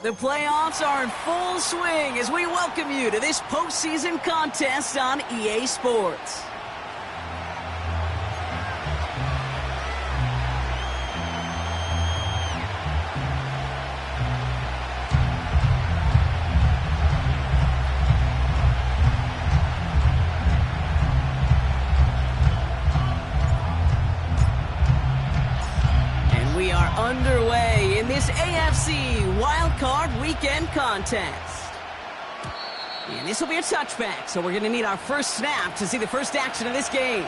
The playoffs are in full swing as we welcome you to this postseason contest on EA Sports. We are underway in this AFC Wildcard Weekend contest. And this will be a touchback, so we're going to need our first snap to see the first action of this game.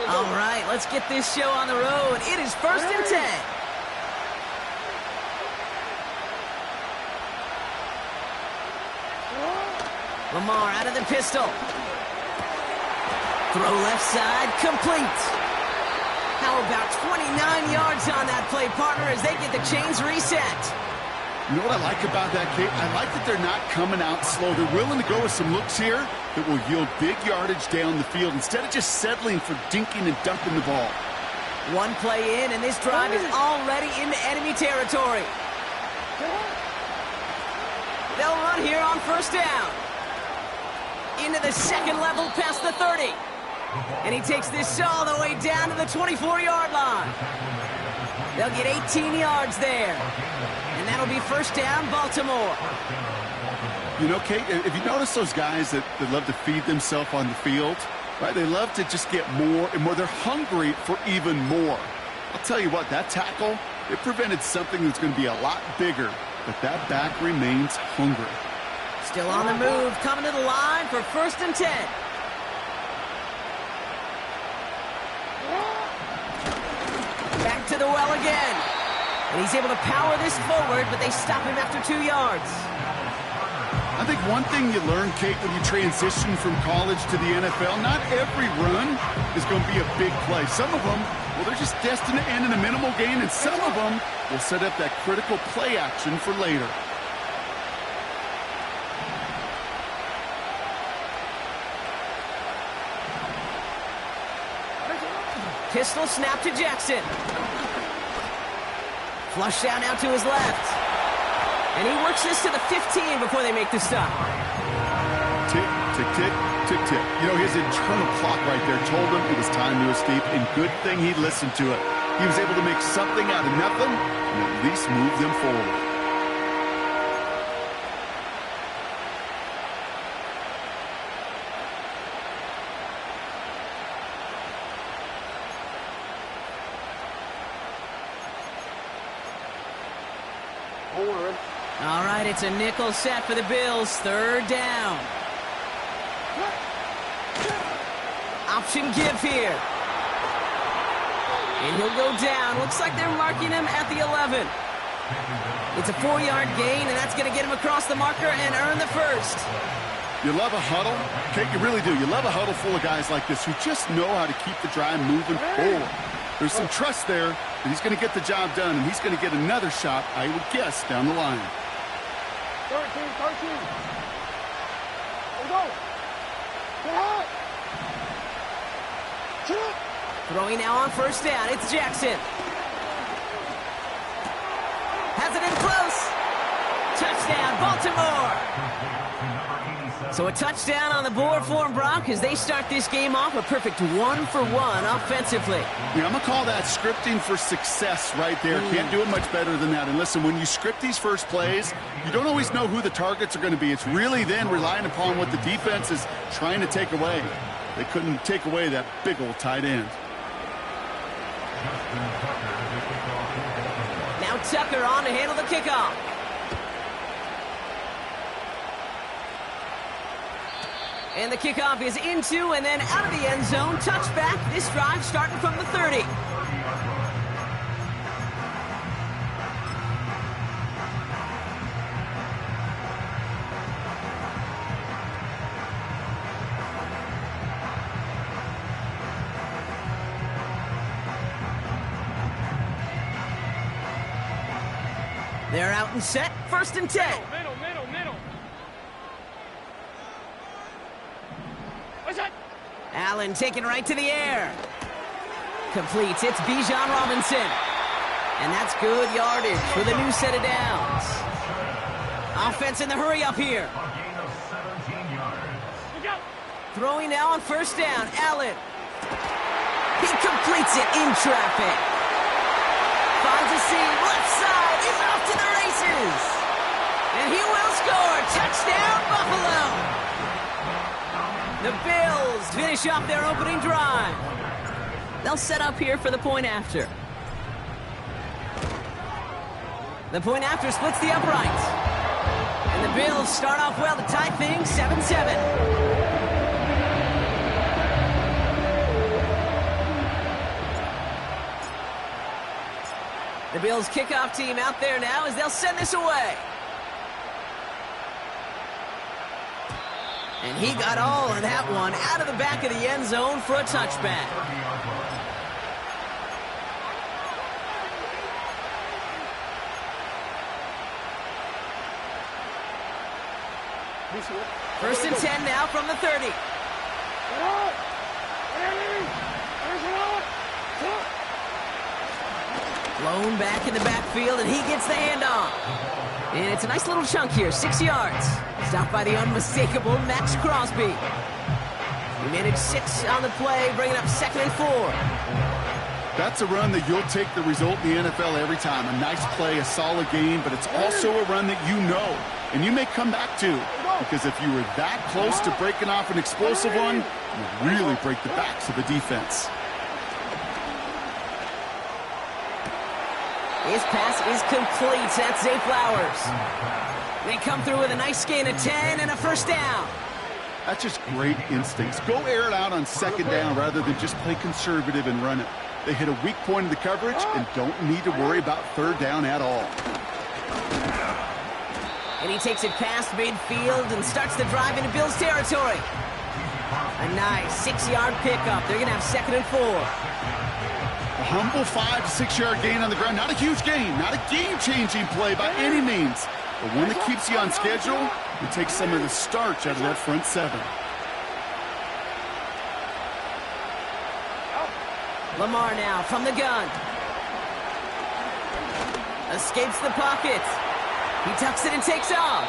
All right, let's get this show on the road. It is 1st and 10. Lamar out of the pistol. Throw left side, complete. How about 29 yards on that play, partner, as they get the chains reset? You know what I like about that, Kate? I like that they're not coming out slow. They're willing to go with some looks here that will yield big yardage down the field instead of just settling for dinking and dumping the ball. One play in, and this drive is already into enemy territory. They'll run here on 1st down. Into the second level past the 30. And he takes this all the way down to the 24-yard line. They'll get 18 yards there. And that'll be 1st down, Baltimore. You know, Kate, if you notice those guys that love to feed themselves on the field, right? They love to just get more and more. They're hungry for even more. I'll tell you what, that tackle, it prevented something that's going to be a lot bigger, but that back remains hungry. Still on the move, coming to the line for 1st and 10. Back to the well again. And he's able to power this forward, but they stop him after 2 yards. I think one thing you learn, Kate, when you transition from college to the NFL, not every run is going to be a big play. Some of them, well, they're just destined to end in a minimal gain, and some of them will set up that critical play action for later. Pistol snap to Jackson. Flush down out to his left. And he works this to the 15 before they make the stop. Tick, tick, tick, tick, tick. You know, his internal clock right there told him it was time to escape, and good thing he listened to it. He was able to make something out of nothing and at least move them forward. All right, it's a nickel set for the Bills. 3rd down. Option give here. And he'll go down. Looks like they're marking him at the 11. It's a 4-yard gain, and that's going to get him across the marker and earn the 1st. You love a huddle? Kate, you really do. You love a huddle full of guys like this who just know how to keep the drive moving forward. There's some trust there that he's going to get the job done, and he's going to get another shot, I would guess, down the line. 13. Let's go. Throwing now on 1st down. It's Jackson. Has it in close. Touchdown, Baltimore. So a touchdown on the board for them, Brock, as they start this game off a perfect 1-for-1 offensively. Yeah, I'm going to call that scripting for success right there. Can't do it much better than that. And listen, when you script these first plays, you don't always know who the targets are going to be. It's really then relying upon what the defense is trying to take away. They couldn't take away that big old tight end. Now Tucker on to handle the kickoff. And the kickoff is into and then out of the end zone. Touchback. This drive starting from the 30. They're out and set. 1st and 10. Middle. What's that? Allen taken right to the air. Completes. It's Bijan Robinson. And that's good yardage for the new set of downs. Offense in the hurry up here. Look out. Throwing now on 1st down. Allen. He completes it in traffic. Finds a seam. Left side. He's off to the races. And he will score. Touchdown, Buffalo. The Bills finish off their opening drive. They'll set up here for the point after. The point after splits the uprights. And the Bills start off well to tie things 7-7. The Bills kickoff team out there now as they'll send this away. And he got all of that one out of the back of the end zone for a touchback. First and 10 now from the 30. Blown back in the backfield, and he gets the handoff. And it's a nice little chunk here, 6 yards. Stopped by the unmistakable Max Crosby. He managed 6 on the play, bringing up 2nd and 4. That's a run that you'll take the result in the NFL every time. A nice play, a solid game, but it's also a run that you know, and you may come back to. Because if you were that close to breaking off an explosive one, you really break the backs of the defense. His pass is complete. That's Zay Flowers. They come through with a nice gain of 10 and a 1st down. That's just great instincts. Go air it out on 2nd down rather than just play conservative and run it. They hit a weak point in the coverage and don't need to worry about 3rd down at all. And he takes it past midfield and starts the drive into Bills territory. A nice 6-yard pickup. They're going to have 2nd and 4. A humble 5 to 6 yard gain on the ground. Not a huge gain, not a game-changing play by any means, but one that keeps you on schedule and takes some of the starch out of that front 7. Lamar now from the gun. Escapes the pocket. He tucks it and takes off.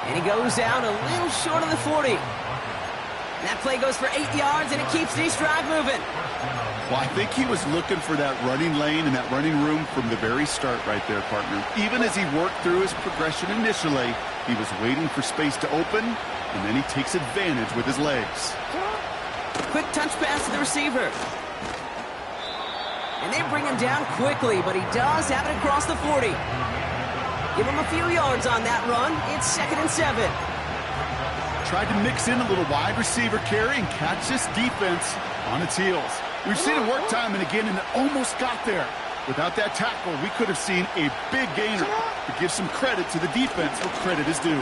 And he goes out a little short of the 40. That play goes for 8 yards, and it keeps this drive moving. Well, I think he was looking for that running lane and that running room from the very start right there, partner. Even as he worked through his progression initially, he was waiting for space to open, and then he takes advantage with his legs. Quick touch pass to the receiver. And they bring him down quickly, but he does have it across the 40. Give him a few yards on that run. It's 2nd and 7. Tried to mix in a little wide receiver carry and catch this defense on its heels. We've seen it work time and again, and it almost got there. Without that tackle, we could have seen a big gainer. But give some credit to the defense where credit is due.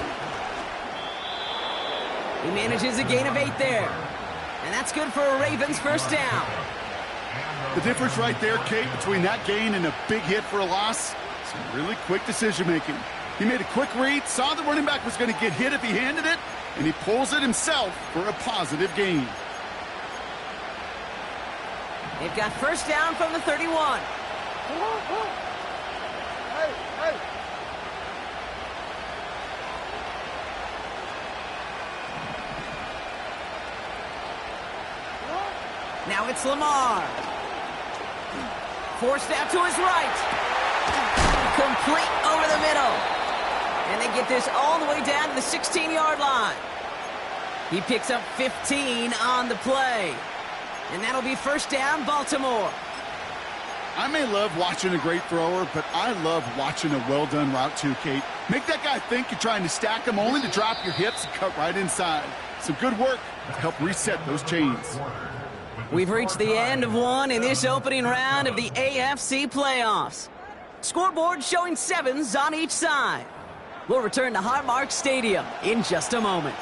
He manages a gain of 8 there. And that's good for a Ravens 1st down. The difference right there, Kate, between that gain and a big hit for a loss, some really quick decision-making. He made a quick read, saw the running back was going to get hit if he handed it, and he pulls it himself for a positive gain. They've got 1st down from the 31. Now it's Lamar. Forced out to his right. Complete over the middle. And they get this all the way down to the 16-yard line. He picks up 15 on the play. And that'll be first down, Baltimore. I may love watching a great thrower, but I love watching a well-done route too, Kate. Make that guy think you're trying to stack him only to drop your hips and cut right inside. Some good work to help reset those chains. We've reached the end of one in this opening round of the AFC playoffs. Scoreboard showing 7s on each side. We'll return to Highmark Stadium in just a moment.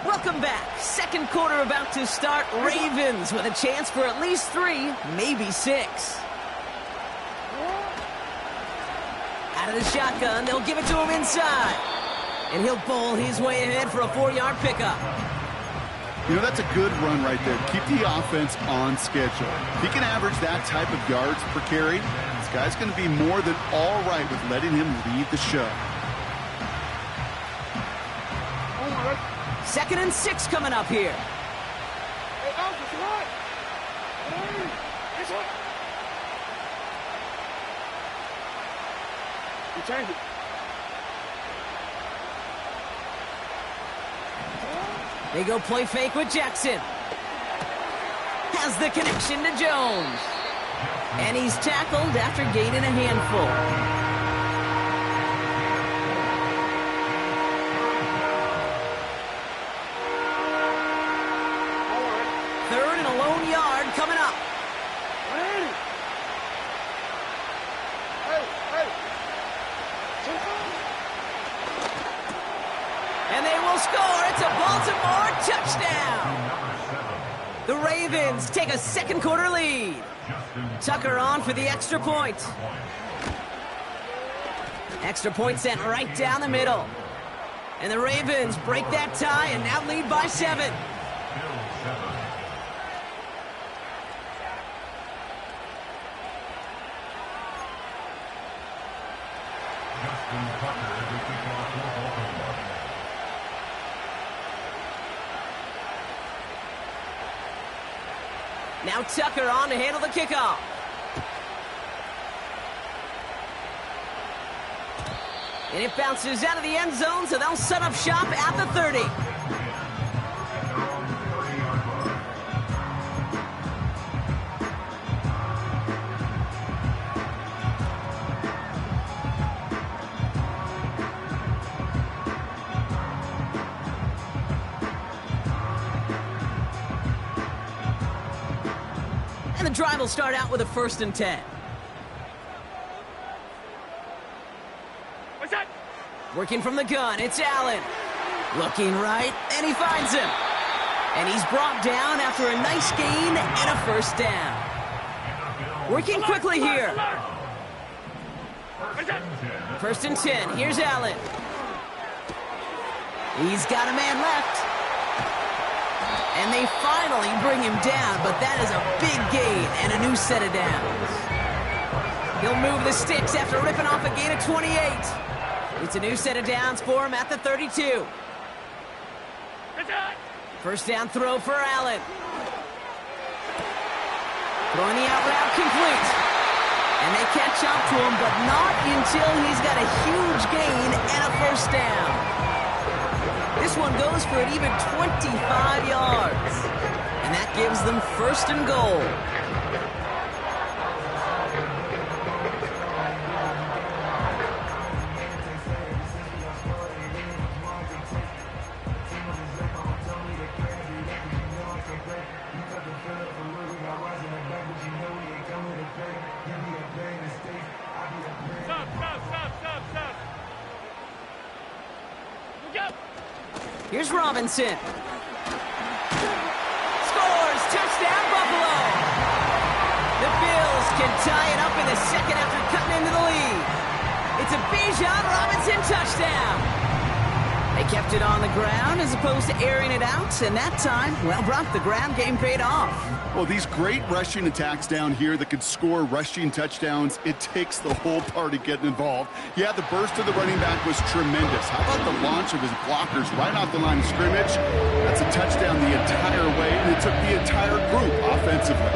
Welcome back. Second quarter about to start. Ravens with a chance for at least 3, maybe 6. Out of the shotgun, they'll give it to him inside. And he'll bowl his way ahead for a 4-yard pickup. You know, that's a good run right there. Keep the offense on schedule. If he can average that type of yards per carry, this guy's going to be more than all right with letting him lead the show. 2nd and 6 coming up here. Hey, Alex, it's hot. Hey, it's hot. You change it. They go play fake with Jackson. Has the connection to Jones. And he's tackled after gaining a handful. Coming up. Hey. And they will score. It's a Baltimore touchdown. The Ravens take a second quarter lead. Tucker on for the extra point. Extra point sent right down the middle. And the Ravens break that tie and now lead by 7. Now Tucker on to handle the kickoff. And it bounces out of the end zone, so they'll set up shop at the 30. And the drive will start out with a 1st and 10. What's that? Working from the gun, it's Allen. Looking right, and he finds him. And he's brought down after a nice gain and a 1st down. Working quickly here. What's that? 1st and 10, here's Allen. He's got a man left. And they finally bring him down, but that is a big gain and a new set of downs. He'll move the sticks after ripping off a gain of 28. It's a new set of downs for him at the 32. First down throw for Allen. Throwing the out route complete. And they catch up to him, but not until he's got a huge gain and a 1st down. This one goes for an even 25 yards. And that gives them 1st and goal. Here's Robinson. Scores! Touchdown, Buffalo! The Bills can tie it up in the 2nd after cutting into the lead. It's a Bijan Robinson touchdown. They kept it on the ground as opposed to airing it out, and that time, well, Brock, the ground game paid off. Well, these great rushing attacks down here that could score rushing touchdowns, it takes the whole party getting involved. Yeah, the burst of the running back was tremendous. How about the launch of his blockers right off the line of scrimmage? That's a touchdown the entire way, and it took the entire group offensively.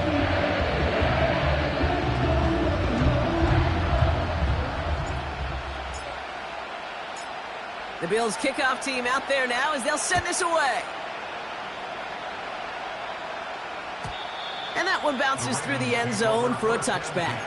The Bills kickoff team out there now as they'll send this away. And that one bounces through the end zone for a touchback.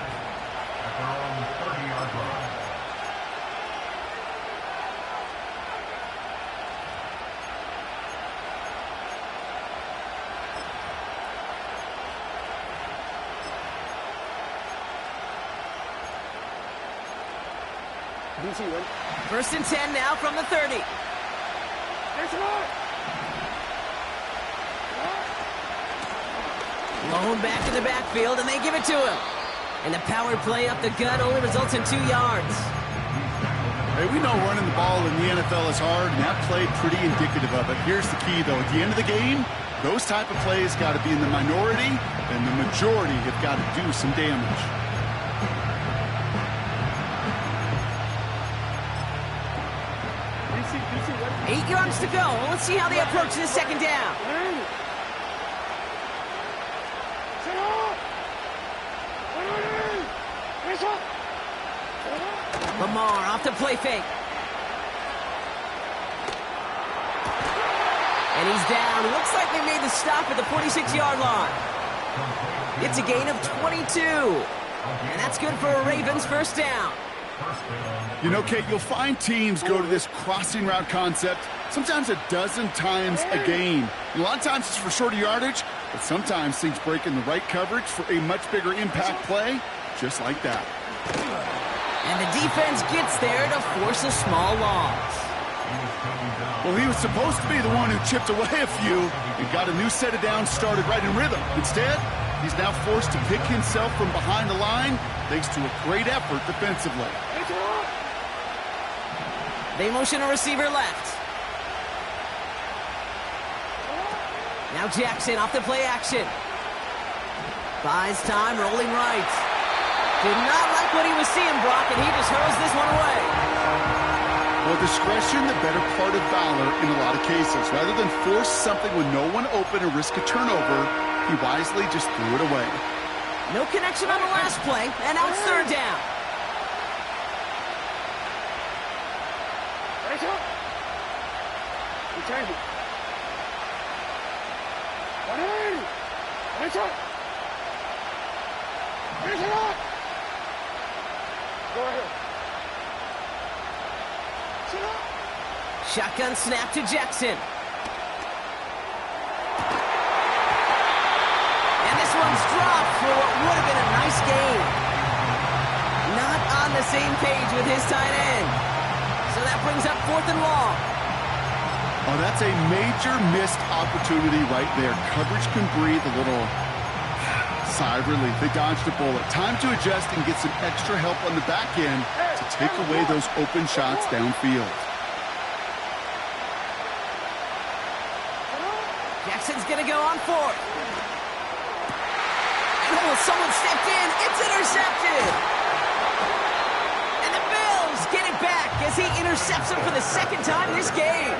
First and 10 now from the 30. Blown back in the backfield, and they give it to him. And the power play up the gut only results in 2 yards. Hey, we know running the ball in the NFL is hard, and that play pretty indicative of it. Here's the key, though. At the end of the game, those type of plays got to be in the minority, and the majority have got to do some damage. DC, 8 yards to go. Let's see how they approach this second down. Lamar off the play fake. And he's down. Looks like they made the stop at the 46-yard line. It's a gain of 22. And that's good for a Ravens first down. You know, Kate, you'll find teams go to this crossing route concept sometimes a dozen times a game. A lot of times it's for shorter yardage, but sometimes things break in the right coverage for a much bigger impact play, just like that. And the defense gets there to force a small loss. Well, he was supposed to be the one who chipped away a few and got a new set of downs started right in rhythm. Instead, he's now forced to pick himself from behind the line thanks to a great effort defensively. They motion a receiver left. Now Jackson off the play action. Buys time, rolling right. Did not like what he was seeing, Brock, and he just hurls this one away. Well, discretion, the better part of valor in a lot of cases. Rather than force something with no one open or risk a turnover, he wisely just threw it away. No connection on the last play, and now it's third down. Shotgun snap to Jackson. And this one's dropped for what would have been a nice game. Not on the same page with his tight end. So that brings up 4th and long. Oh, that's a major missed opportunity right there. Coverage can breathe a little sigh of relief. They dodged a bullet. Time to adjust and get some extra help on the back end to take away those open shots downfield. Jackson's going to go on 4th. And someone stepped in. It's intercepted. And the Bills get it back as he intercepts him for the second time this game.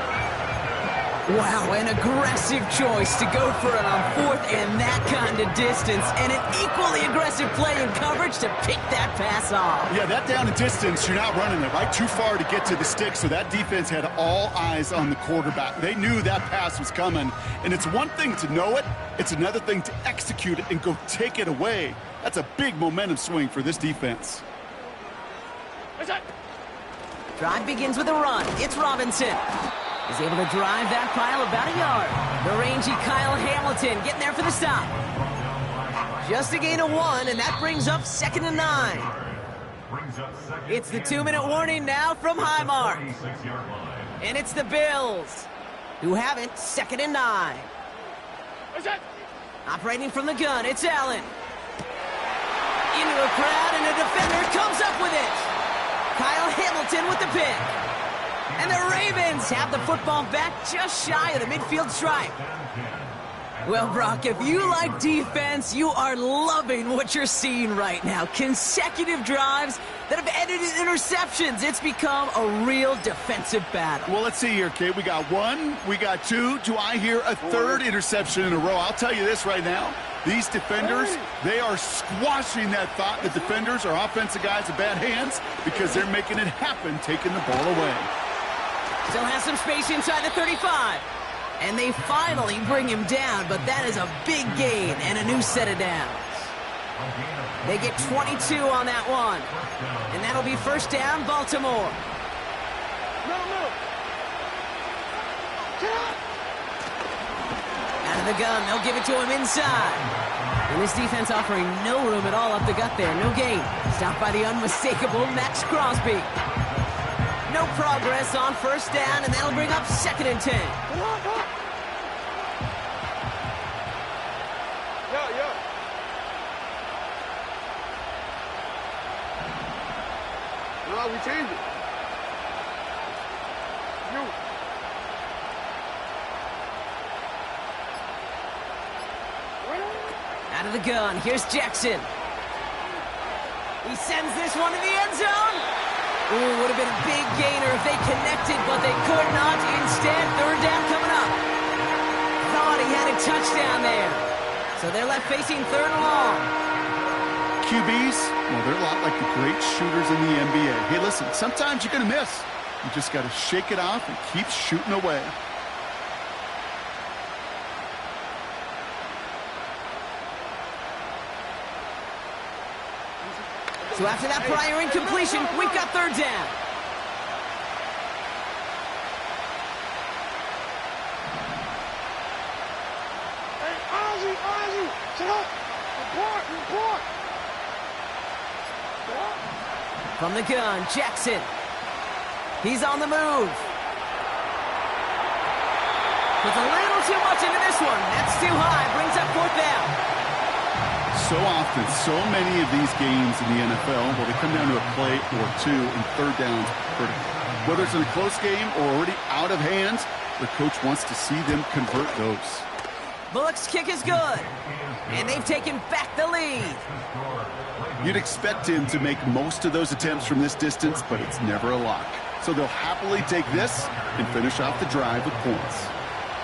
Wow, an aggressive choice to go for it on 4th and that kind of distance. And an equally aggressive play in coverage to pick that pass off. Yeah, that down and distance, you're not running it right too far to get to the stick, so that defense had all eyes on the quarterback. They knew that pass was coming, and it's one thing to know it, it's another thing to execute it and go take it away. That's a big momentum swing for this defense. Drive begins with a run. It's Robinson. He's able to drive that pile about a yard. The rangy Kyle Hamilton getting there for the stop. Just a gain of 1, and that brings up 2nd and 9. It's the 2-minute warning now from Highmark. And it's the Bills, who have it, 2nd and 9. Operating from the gun, it's Allen. Into a crowd, and a defender comes up with it. Kyle Hamilton with the pick. And the Ravens have the football back just shy of the midfield stripe. Well, Brock, if you like defense, you are loving what you're seeing right now. Consecutive drives that have ended in interceptions. It's become a real defensive battle. Well, let's see here, Kate. We got one, we got two. Do I hear a third interception in a row? I'll tell you this right now. These defenders, they are squashing that thought. The defenders are offensive guys with bad hands because they're making it happen, taking the ball away. Still has some space inside the 35. And they finally bring him down, but that is a big gain and a new set of downs. They get 22 on that one. And that'll be first down, Baltimore. Out of the gun, they'll give it to him inside. And this defense offering no room at all up the gut there. No gain. Stopped by the unmistakable Max Crosby. No progress on first down, and that'll bring up 2nd and 10. No, we changed it. You. Out of the gun, here's Jackson. He sends this one to the end zone. Ooh, would have been a big gainer if they connected, but they could not. Instead, third down coming up. Thought he had a touchdown there. So they're left facing 3rd and long. QBs, well, they're a lot like the great shooters in the NBA. Hey, listen, sometimes you're going to miss. You just got to shake it off and keep shooting away. So after that prior incompletion, we've got 3rd down. Hey, Ozzy, sit up. Report. From the gun, Jackson. He's on the move. Puts a little too much into this one. That's too high. Brings up 4th down. So often, so many of these games in the NFL, well, they come down to a play or two and 3rd downs critical. Whether it's in a close game or already out of hand, the coach wants to see them convert those. Bullock's kick is good. And they've taken back the lead. You'd expect him to make most of those attempts from this distance, but it's never a lock. So they'll happily take this and finish off the drive with points.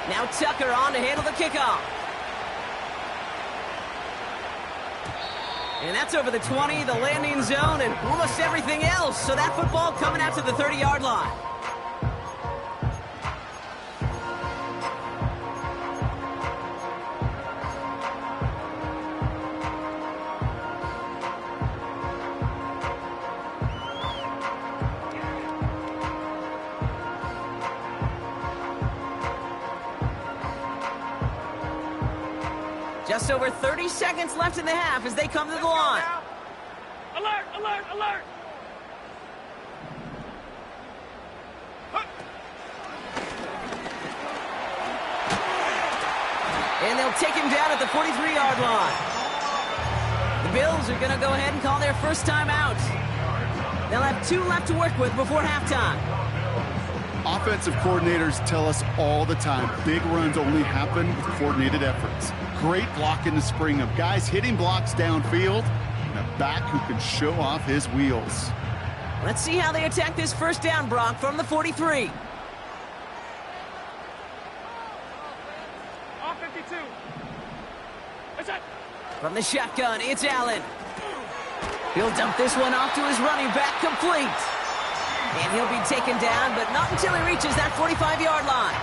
Now Tucker on to handle the kickoff. And that's over the 20, the landing zone, and almost everything else. So that football coming out to the 30-yard line. Just over 30 seconds left in the half as they come to the line. Alert! And they'll take him down at the 43-yard line. The Bills are going to go ahead and call their first time out. They'll have 2 left to work with before halftime. Offensive coordinators tell us all the time, big runs only happen with coordinated efforts. Great block in the spring of guys hitting blocks downfield, and a back who can show off his wheels. Let's see how they attack this first down, Brock, from the 43. On 52. What's that? From the shotgun, it's Allen. He'll dump this one off to his running back, complete. And he'll be taken down, but not until he reaches that 45-yard line.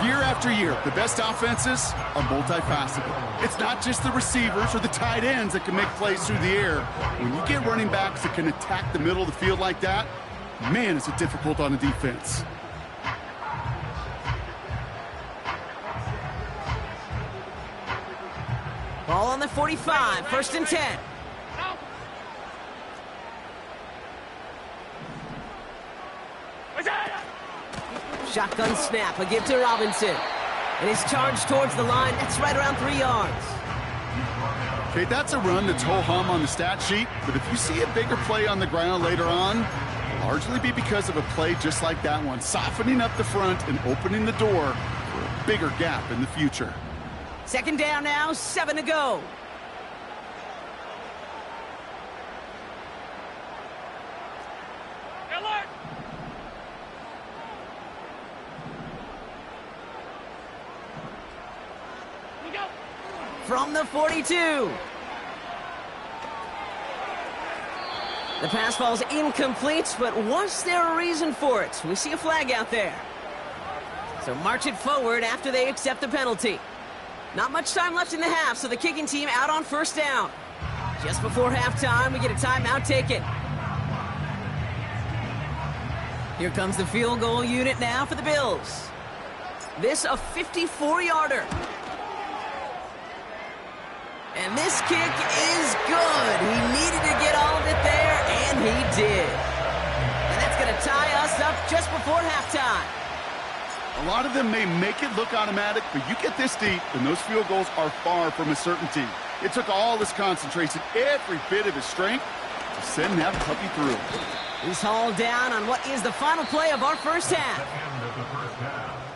Year after year, the best offenses are multifaceted. It's not just the receivers or the tight ends that can make plays through the air. When you get running backs that can attack the middle of the field like that, man, is it difficult on the defense. Ball on the 45, 1st and 10. Shotgun snap, a give to Robinson. And he's charged towards the line. That's right around 3 yards. Okay, that's a run that's ho-hum on the stat sheet, but if you see a bigger play on the ground later on, largely be because of a play just like that one, softening up the front and opening the door for a bigger gap in the future. Second down now, 7 to go. Alert! We go! From the 42. The pass falls incomplete, but was there a reason for it? We see a flag out there. So march it forward after they accept the penalty. Not much time left in the half, so the kicking team out on first down. Just before halftime, we get a timeout taken. Here comes the field goal unit now for the Bills. This a 54-yarder. And this kick is good. He needed to get all of it there, and he did. And that's going to tie us up just before halftime. A lot of them may make it look automatic, but you get this deep, and those field goals are far from a certainty. It took all his concentration, every bit of his strength, to send that puppy through. He's hauled down on what is the final play of our first half.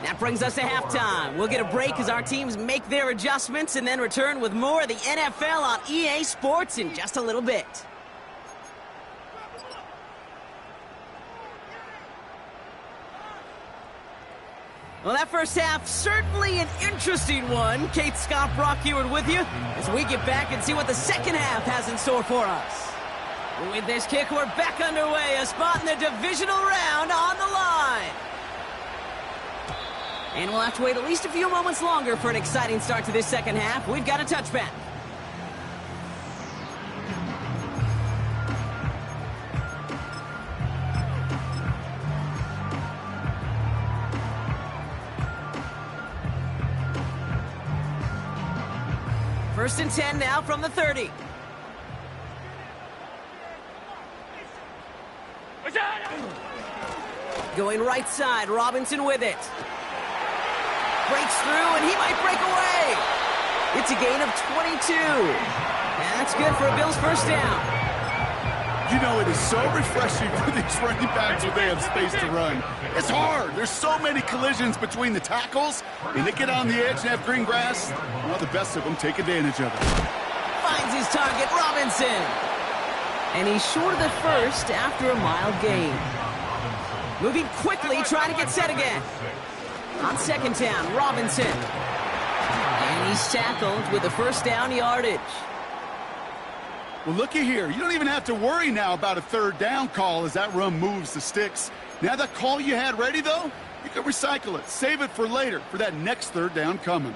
That brings us to halftime. We'll get a break as our teams make their adjustments and then return with more of the NFL on EA Sports in just a little bit. Well, that first half, certainly an interesting one. Kate, Scott, Brock Ewart with you as we get back and see what the second half has in store for us. With this kick, we're back underway. A spot in the divisional round on the line. And we'll have to wait at least a few moments longer for an exciting start to this second half. We've got a touchback. First and 10 now from the 30. Going right side, Robinson with it. Breaks through, and he might break away. It's a gain of 22. And that's good for a Bills first down. You know, it is so refreshing for these running backs when they have space to run. It's hard. There's so many collisions between the tackles, and they get on the edge and have green grass. Well, the best of them take advantage of it. Finds his target, Robinson. And he's short of the first after a mild gain. Moving quickly, trying to get set again. On second down, Robinson. And he's tackled with the first down yardage. Well, looky here. You don't even have to worry now about a third down call as that run moves the sticks. Now that call you had ready, though, you can recycle it. Save it for later for that next third down coming.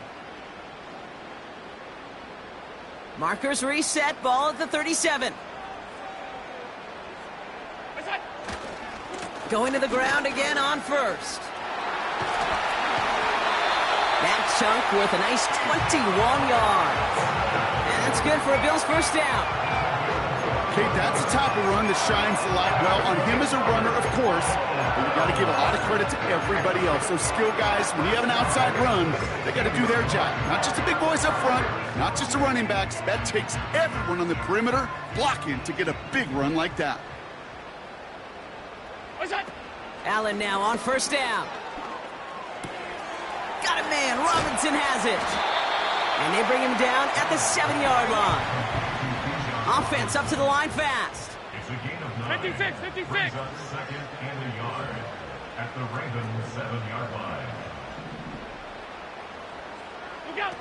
Markers reset, ball at the 37. Going to the ground again on first. That chunk worth a nice 21 yards. And that's good for a Bills first down. Kate, that's the type of run that shines the light well on him as a runner, of course. But you got to give a lot of credit to everybody else. Those skill guys, when you have an outside run, they got to do their job. Not just the big boys up front, not just the running backs. That takes everyone on the perimeter blocking to get a big run like that. Allen now on first down. Got a man. Robinson has it. And they bring him down at the 7-yard line. Offense up to the line fast. 56, 56. Second and a yard at the Ravens 7-yard line. Look out.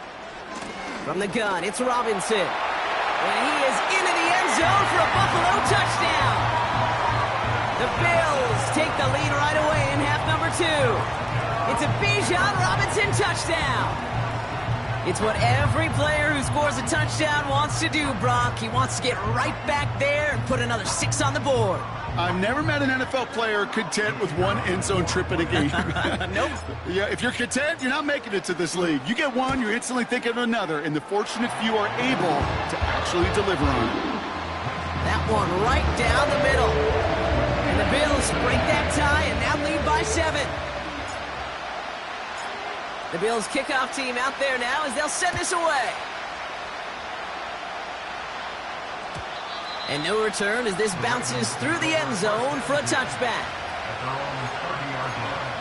From the gun, it's Robinson. And he is into the end zone for a Buffalo touchdown. The Bills take the lead right away in half number 2. It's a Bijan Robinson touchdown. It's what every player who scores a touchdown wants to do, Brock. He wants to get right back there and put another 6 on the board. I've never met an NFL player content with one end zone trip in a game. Nope. Yeah, if you're content, you're not making it to this league. You get one, you're instantly thinking of another, and the fortunate few are able to actually deliver on it. That one right down the middle. And the Bills break that tie and now lead by 7. The Bills kickoff team out there now as they'll send this away. And no return as this bounces through the end zone for a touchback. At their own 30-yard line.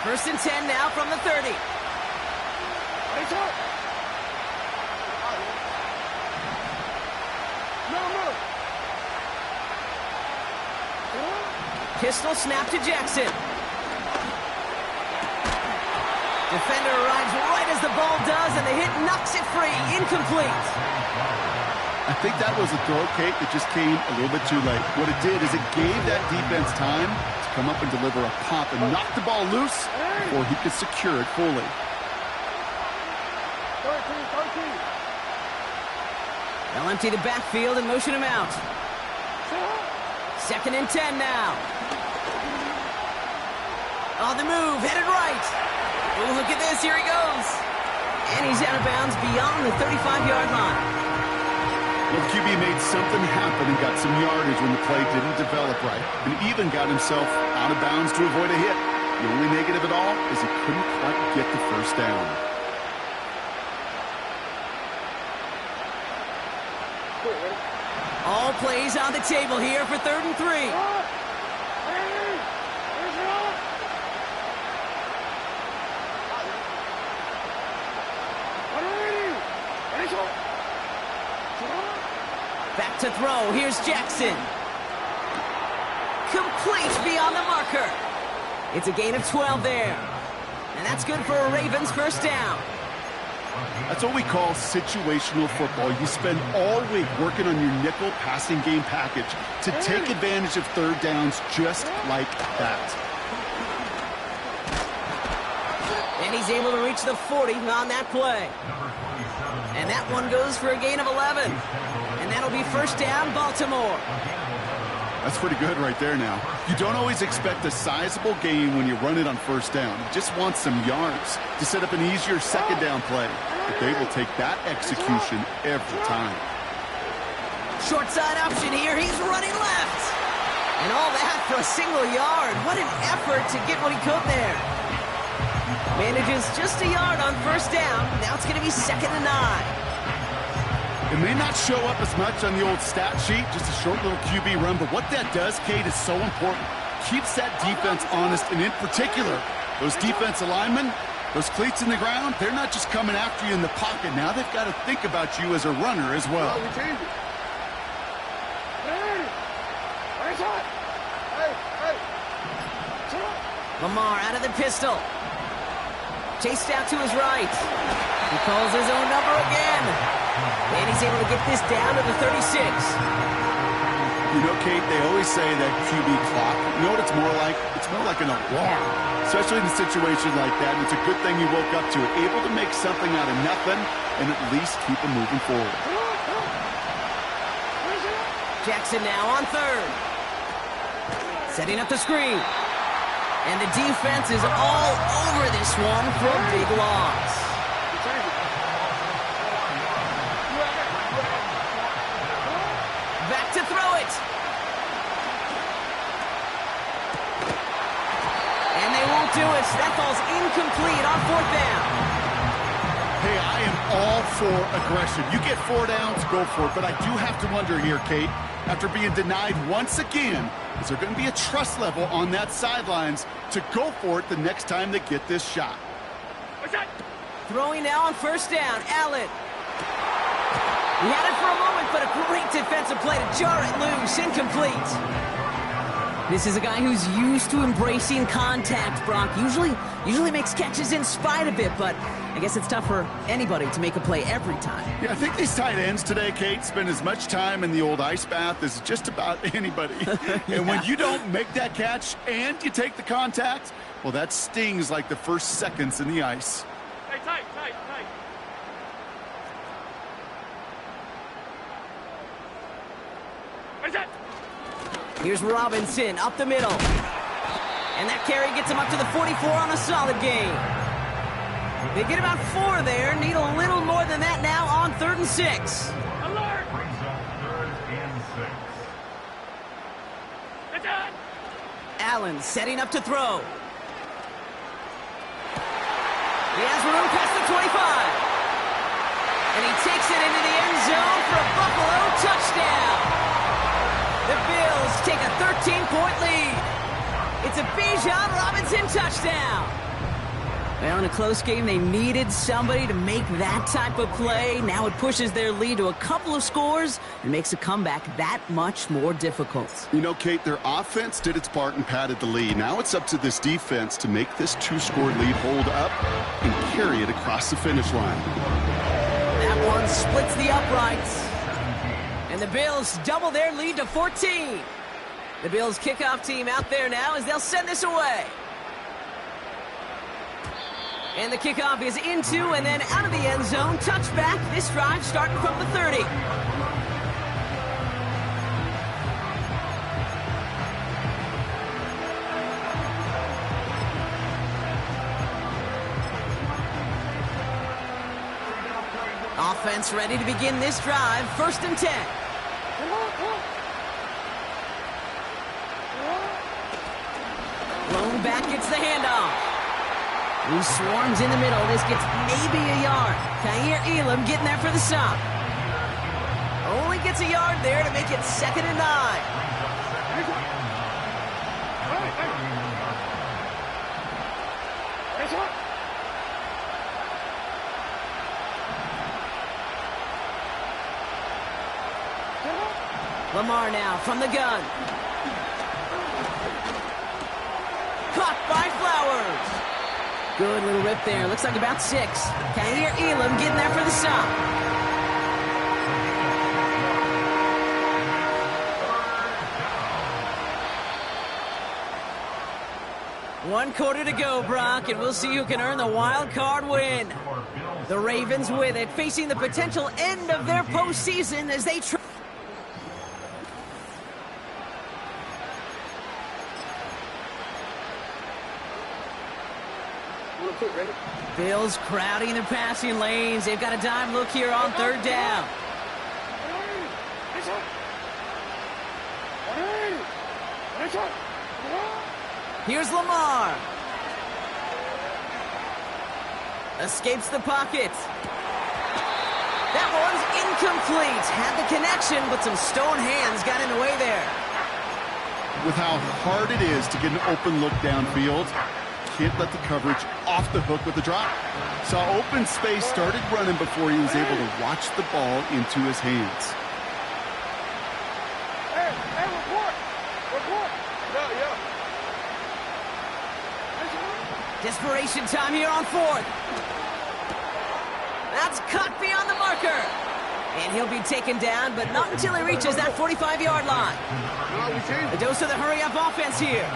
First and 10 now from the 30. Pistol snap to Jackson. Defender arrives right as the ball does, and the hit knocks it free. Incomplete. I think that was a throw, Kate, that just came a little bit too late. What it did is it gave that defense time to come up and deliver a pop and knock the ball loose before he could secure it fully. 13. They'll empty the backfield and motion him out. Second and 10 now. On the move, headed right. Oh, look at this, here he goes. And he's out of bounds beyond the 35-yard line. Well, QB made something happen and got some yardage when the play didn't develop right, and even got himself out of bounds to avoid a hit. The only negative at all is he couldn't quite get the first down. All plays on the table here for 3rd and 3. Back to throw. Here's Jackson. Complete beyond the marker. It's a gain of 12 there. And that's good for a Ravens first down. That's what we call situational football. You spend all week working on your nickel passing game package to take advantage of third downs just like that. And he's able to reach the 40 on that play. And that one goes for a gain of 11. And that'll be first down, Baltimore. That's pretty good right there now. You don't always expect a sizable gain when you run it on first down. You just want some yards to set up an easier second down play. But they will take that execution every time. Short side option here. He's running left. And all that for a single yard. What an effort to get what he could there. Manages just a yard on first down. Now it's going to be 2nd and 9. It may not show up as much on the old stat sheet, just a short little QB run, but what that does, Kate, is so important. Keeps that defense honest, and in particular, those defensive linemen, those cleats in the ground, they're not just coming after you in the pocket. Now they've got to think about you as a runner as well. Lamar out of the pistol. Chased out to his right. He calls his own number again. And he's able to get this down to the 36. You know, Kate, they always say that QB clock. You know what it's more like? It's more like an alarm, especially in a situation like that. And it's a good thing you woke up to it, able to make something out of nothing and at least keep them moving forward. Jackson now on 3rd. Setting up the screen. And the defense is all over this one for a big loss. Back to throw it. And they won't do it. That ball's incomplete on 4th down. Hey, I am all for aggression. You get 4 downs, go for it. But I do have to wonder here, Kate, after being denied once again, is there going to be a trust level on that sidelines to go for it the next time they get this shot? Throwing now on first down, Allen. He had it for a moment, but a great defensive play to jar it loose. Incomplete. This is a guy who's used to embracing contact, Brock. Usually makes catches in spite of it, but I guess it's tough for anybody to make a play every time. Yeah, I think these tight ends today, Kate, spend as much time in the old ice bath as just about anybody. And when you don't make that catch and you take the contact, well, that stings like the first seconds in the ice. Hey, tight. What is that? Here's Robinson up the middle. And that carry gets him up to the 44 on a solid gain. They get about 4 there. Need a little more than that now on 3rd and 6. Alert! Brings up 3rd and 6. It's on! Allen setting up to throw. He has room past the 25. And he takes it into the end zone for a Buffalo touchdown. The Bills take a 13-point lead. It's a Bijan Robinson touchdown. Well, in a close game, they needed somebody to make that type of play. Now it pushes their lead to a couple of scores and makes a comeback that much more difficult. You know, Kate, their offense did its part and padded the lead. Now it's up to this defense to make this two-score lead hold up and carry it across the finish line. That one splits the uprights. And the Bills double their lead to 14. The Bills kickoff team out there now as they'll send this away. And the kickoff is into and then out of the end zone. Touchback. This drive starting from the 30. Offense ready to begin this drive. 1st and 10. Lone back gets the handoff. He swarms in the middle. This gets maybe a yard. Ka'ir Elam getting there for the stop. Only gets a yard there to make it 2nd and 9. Lamar now from the gun. Caught by Flowers. Good little rip there. Looks like about 6. Ka'ir Elam getting there for the stop. One quarter to go, Brock, and we'll see who can earn the wild card win. The Ravens with it, facing the potential end of their postseason as they try. Bills crowding the passing lanes. They've got a dime look here on 3rd down. Here's Lamar. Escapes the pocket. That one's incomplete. Had the connection, but some stone hands got in the way there. With how hard it is to get an open look downfield, can't let the coverage off the hook with the drop. Saw open space, started running before he was able to watch the ball into his hands. Hey, report! Report! Yeah. Desperation time here on 4th. That's cut beyond the marker. And he'll be taken down, but not until he reaches that 45-yard line. A dose of the hurry-up offense here.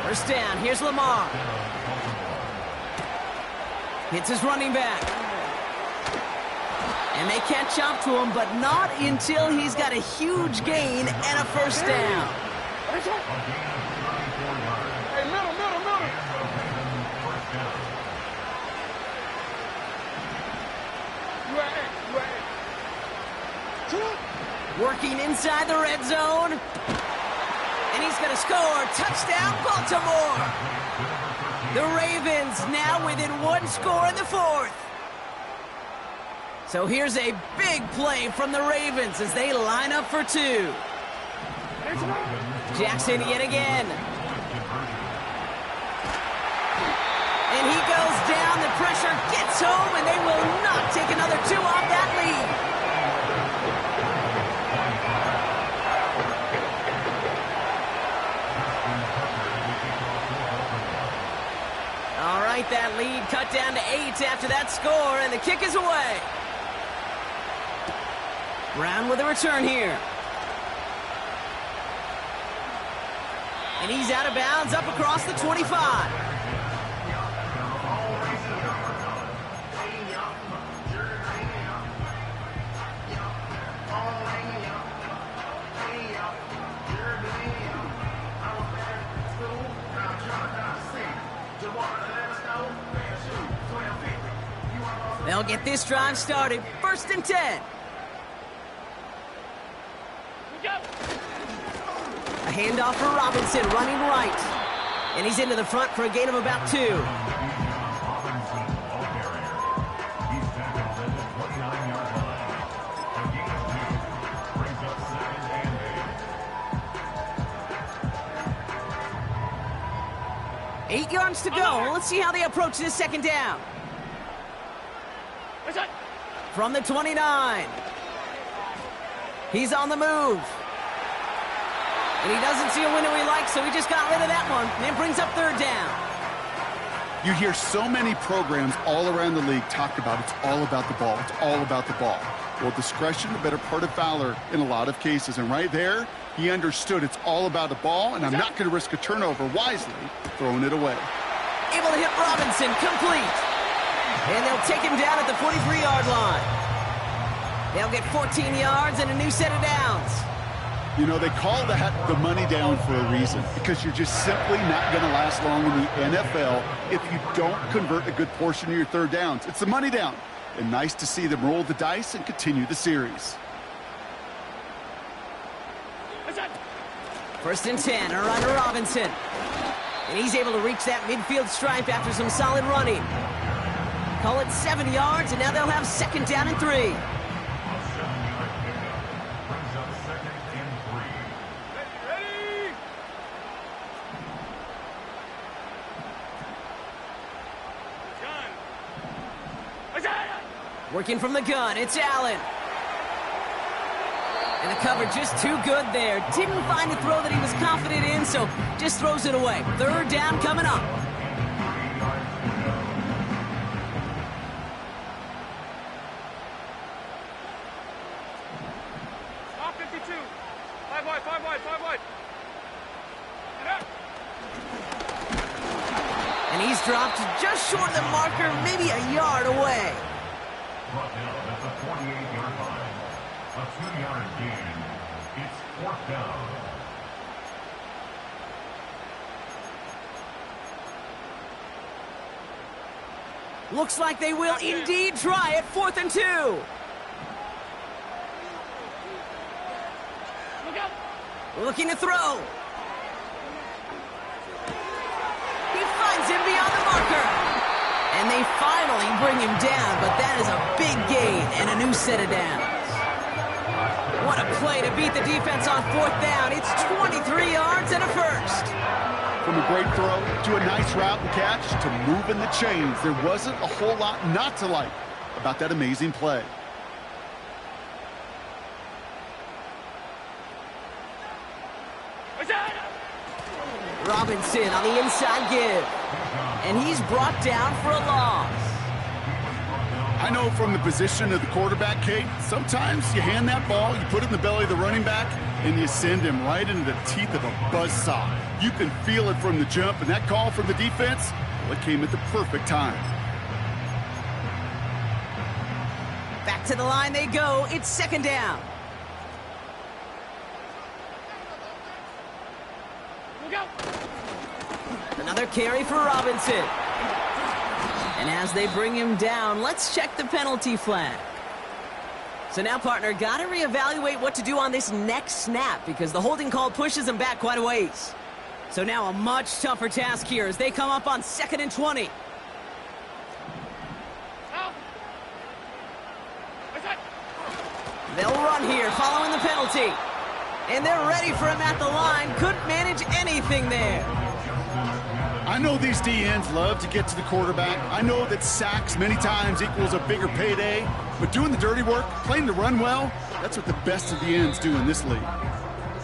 1st down, here's Lamar. Hits his running back. And they catch up to him, but not until he's got a huge gain and a 1st down. Hey, middle. Working inside the red zone. And he's going to score. Touchdown, Baltimore. The Ravens now within 1 score in the 4th. So here's a big play from the Ravens as they line up for 2. Jackson yet again. And he goes down. The pressure gets home, and they will not take another 2 off that lead. All right, that lead cut down to 8 after that score, and the kick is away. Brown with a return here. And he's out of bounds up across the 25. They'll get this drive started. 1st and 10. A handoff for Robinson, running right. And he's into the front for a gain of about 2. Robinson, ball carrier. He's tackled at the 29-yard line. A gain of 2 brings up 2nd and 8. 8 yards to go. Let's see how they approach this 2nd down. From the 29. He's on the move. And he doesn't see a window he likes, so he just got rid of that one. And it brings up 3rd down. You hear so many programs all around the league talk about it's all about the ball. It's all about the ball. Well, discretion, the better part of valor in a lot of cases. And right there, he understood it's all about the ball, and I'm not going to risk a turnover wisely, throwing it away. Able to hit Robinson, complete. And they'll take him down at the 43-yard line. They'll get 14 yards and a new set of downs. You know, they call that the money down for a reason, because you're just simply not going to last long in the NFL if you don't convert a good portion of your 3rd downs. It's the money down. And nice to see them roll the dice and continue the series. 1st and 10, a run to Robinson. And he's able to reach that midfield stripe after some solid running. Call it 7 yards, and now they'll have 2nd down and 3. A 7-yard pickup brings up 2nd and 3. Ready? Working from the gun, it's Allen. And the cover just too good there. Didn't find a throw that he was confident in, so just throws it away. 3rd down coming up. Top 52. 5 wide, 5 wide, 5 wide. And he's dropped just short of the marker, maybe a yard away. Brought down at the 48-yard line. A 2-yard gain. It's 4th down. Looks like they will indeed try it. 4th and 2. Look out. Looking to throw. He finds him beyond the marker. And they finally bring him down, but that is a big gain and a new set of downs. What a play to beat the defense on 4th down. It's 23 yards and a 1st. From a great throw to a nice route and catch to moving the chains, there wasn't a whole lot not to like about that amazing play. Robinson on the inside give. And he's brought down for a loss. I know from the position of the quarterback, Kate, sometimes you hand that ball, you put it in the belly of the running back, and you send him right into the teeth of a buzzsaw. You can feel it from the jump, and that call from the defense, well, it came at the perfect time. Back to the line they go. It's 2nd down. Look out. Another carry for Robinson. And as they bring him down, let's check the penalty flag. So now, partner, got to reevaluate what to do on this next snap because the holding call pushes him back quite a ways. So now a much tougher task here as they come up on 2nd and 20. They'll run here following the penalty. And they're ready for him at the line. Couldn't manage anything there. I know these DNs love to get to the quarterback. I know that sacks many times equals a bigger payday. But doing the dirty work, playing the run well, that's what the best of the ends do in this league.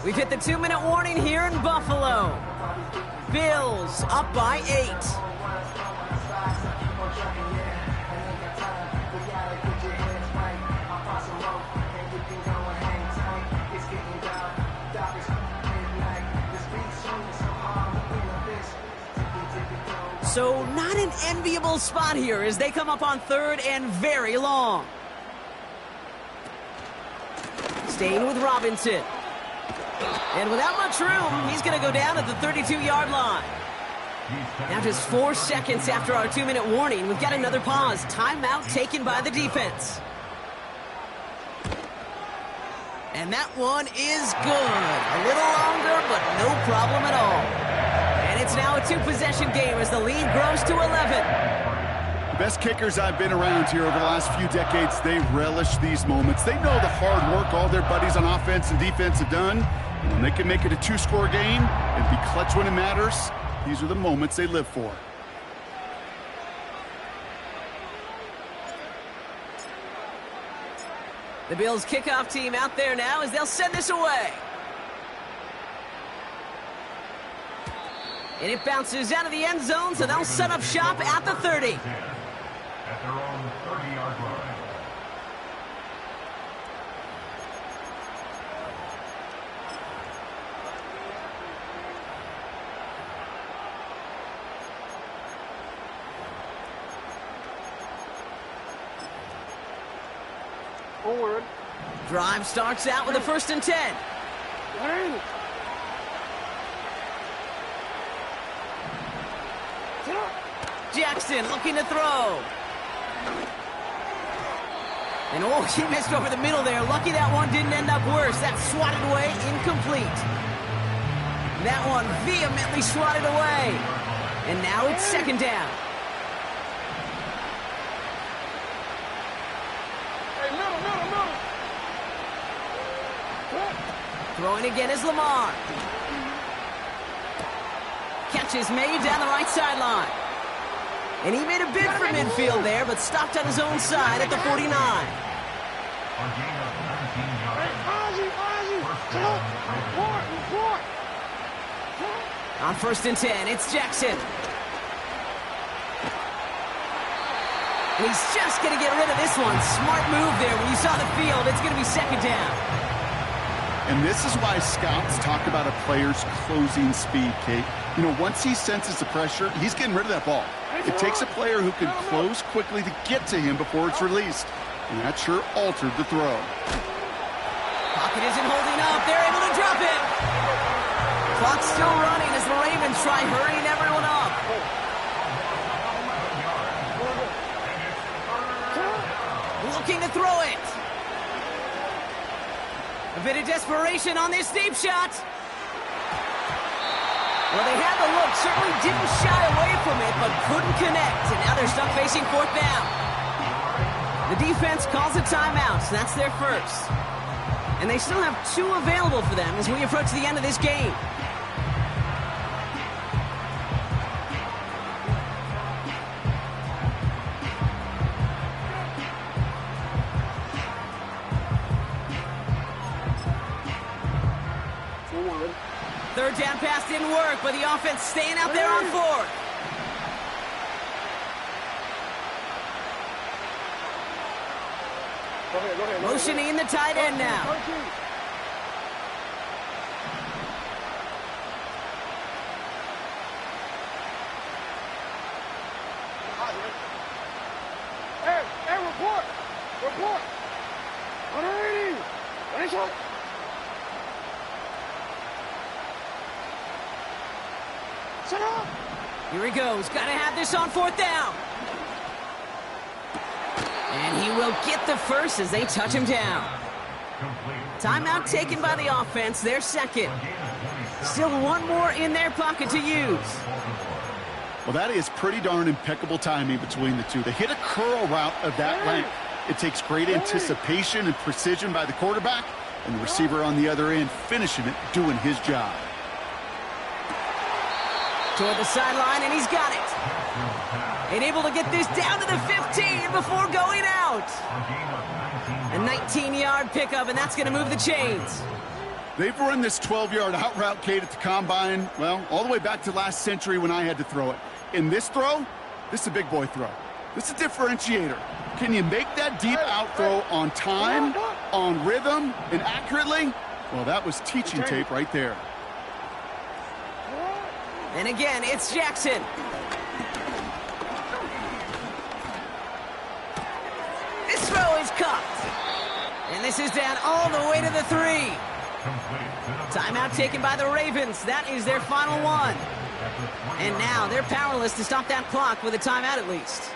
We've hit the 2-minute warning here in Buffalo. Bills up by 8. So not an enviable spot here as they come up on 3rd and very long. Staying with Robinson. And without much room, he's going to go down at the 32-yard line. Now just 4 seconds after our 2-minute warning, we've got another pause. Timeout taken by the defense. And that one is good. A little longer, but no problem at all. And it's now a two-possession game as the lead grows to 11. The best kickers I've been around here over the last few decades, they relish these moments. They know the hard work all their buddies on offense and defense have done. And when they can make it a two-score game and be clutch when it matters, these are the moments they live for. The Bills kickoff team out there now as they'll send this away. And it bounces out of the end zone, so they'll set up shop at the 30. At their own 30-yard line. Forward. Drive starts out with a 1st and 10. Hey. Jackson looking to throw. And oh, he missed over the middle there. Lucky that one didn't end up worse. That swatted away, incomplete. That one vehemently swatted away. And now it's 2nd down. Hey, middle. Throwing again is Lamar. Catch is made down the right sideline. And he made a bid for midfield there, but stopped on his own side at the 49. A gain of 19 yards. First down, Ravens. On 1st and 10, it's Jackson. And he's just going to get rid of this one. Smart move there. When you saw the field, it's going to be 2nd down. And this is why scouts talk about a player's closing speed, Kate. You know, once he senses the pressure, he's getting rid of that ball. It takes a player who can close quickly to get to him before it's released. And that sure altered the throw. Pocket isn't holding up. They're able to drop it. Clock's still running as the Ravens try hurrying everyone up. Looking to throw it. A bit of desperation on this deep shot. Well, they had the look, certainly didn't shy away from it, but couldn't connect. And now they're stuck facing 4th down. The defense calls a timeout, so that's their first. And they still have 2 available for them as we approach the end of this game. Forward. 3rd down pass didn't work, but the offense staying out there on 4th. Go ahead. Motioning the tight end now. Hey, report. 180. Finish up. Set up. Here he goes. Got to have this on 4th down. And he will get the first as they touch him down. Timeout taken by the offense. Their 2nd. Still 1 more in their pocket to use. Well, that is pretty darn impeccable timing between the two. They hit a curl route of that length. It takes great anticipation and precision by the quarterback, and the receiver on the other end finishing it, doing his job. Toward the sideline, and he's got it. And able to get this down to the 15 before going out. A 19-yard pickup, and that's going to move the chains. They've run this 12-yard out route, Kate, at the combine, well, all the way back to last century when I had to throw it. In this throw, this is a big boy throw. This is a differentiator. Can you make that deep out throw on time, on rhythm, and accurately? Well, that was teaching tape right there. And again, it's Jackson. This throw is caught. And this is down all the way to the 3. Timeout taken by the Ravens. That is their final one. And now they're powerless to stop that clock with a timeout at least.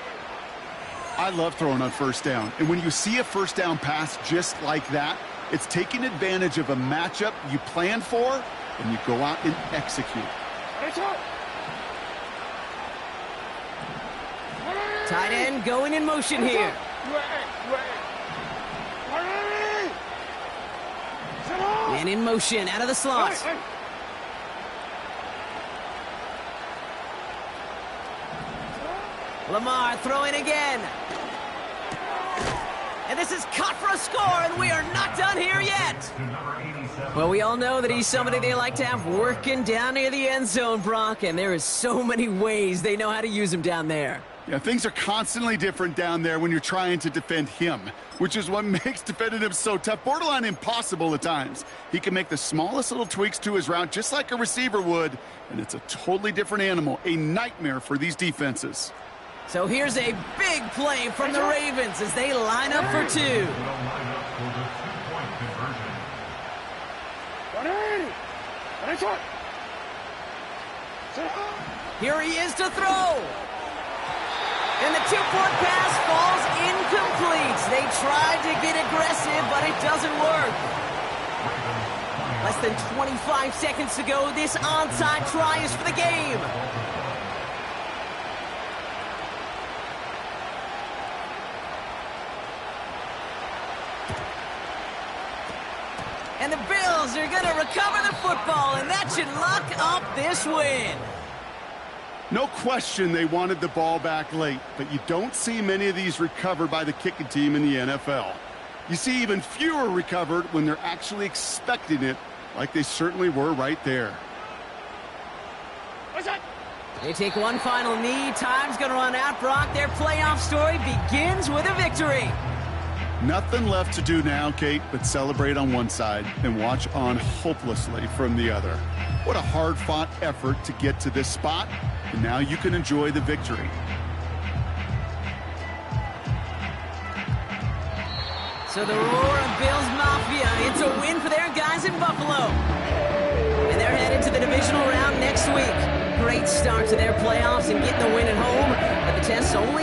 I love throwing on 1st down. And when you see a 1st down pass just like that, it's taking advantage of a matchup you planned for and you go out and execute. Tight end going in motion here. Man in motion, out of the slot. Lamar throwing again. And this is caught for a score, and we are not done here yet. Well, we all know that he's somebody they like to have working down near the end zone, Brock, and there is so many ways they know how to use him down there. Yeah, things are constantly different down there when you're trying to defend him, which is what makes defending him so tough, borderline impossible at times. He can make the smallest little tweaks to his route just like a receiver would, and it's a totally different animal, a nightmare for these defenses. So here's a big play from the Ravens as they line up for two. Here he is to throw. And the two-point pass falls incomplete. They tried to get aggressive, but it doesn't work. Less than 25 seconds to go. This onside try is for the game. And the Bills are going to recover the football, and that should lock up this win. No question they wanted the ball back late, but you don't see many of these recovered by the kicking team in the NFL. You see even fewer recovered when they're actually expecting it, like they certainly were right there. They take one final knee. Time's going to run out, Brock. Their playoff story begins with a victory. Nothing left to do now, Kate, but celebrate on one side and watch on hopelessly from the other. What a hard-fought effort to get to this spot, and now you can enjoy the victory. So the roar of Bills Mafia, it's a win for their guys in Buffalo. And they're headed to the divisional round next week. Great start to their playoffs and getting the win at home, but the test only